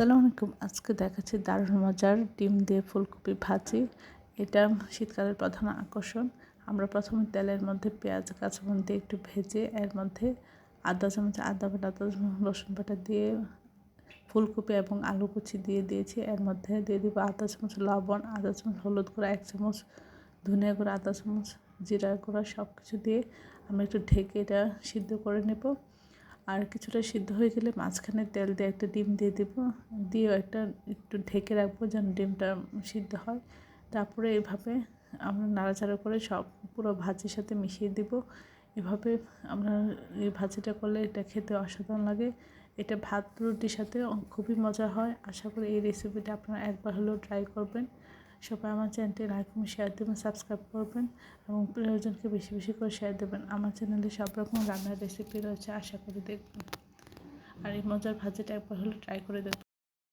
আসসালামু আলাইকুম। আজকে দেখাচ্ছি দারুণ মজার ডিম দিয়ে ফুলকপি ভাজি। এটা শীতকালের প্রধান আকর্ষণ। আমরা প্রথমে তেলের মধ্যে পেঁয়াজ কাঁচামরিচ দিয়ে একটু ভেজে এর মধ্যে আধা চামচ আদা বাটা, আধা চামচ রসুন বাটা দিয়ে ফুলকপি এবং আলু কুচি দিয়ে দিয়েছি। এর মধ্যে দিয়ে দিব আধা চামচ লবণ, আধা চামচ হলুদ গুঁড়া, 1 চামচ ধনিয়া গুঁড়া, আধা চামচ জিরা গুঁড়া, সব কিছু দিয়ে আমি একটু ঢেকে এটা সিদ্ধ করে নেব। আর কিছুটা সিদ্ধ হয়ে গেলে মাঝখানে তেল দিয়ে একটা ডিম দিয়ে দিব, দিয়ে একটু ঢেকে রাখবো যেন ডিমটা সিদ্ধ হয়। তারপরে এভাবে আমরা নাড়াচাড়া করে সব পুরো ভাজির সাথে মিশিয়ে দিব। এভাবে আমরা এই ভাজিটা করলে এটা খেতে অসাধারণ লাগে। এটা ভাত রুটির সাথে খুবই মজা হয়। আশা করি এই রেসিপিটা আপনারা একবার হলেও ট্রাই করবেন। সবাই আমার চ্যানেলটি লাইক এবং শেয়ার দেবেন, সাবস্ক্রাইব করবেন এবং প্রিয়জনকে বেশি বেশি করে শেয়ার দেবেন। আমার চ্যানেলে সব রকম রান্নার রেসিপি রয়েছে, আশা করি দেখবেন। আর এই মজার ভাজিটা একবার হলে ট্রাই করে দেখবেন।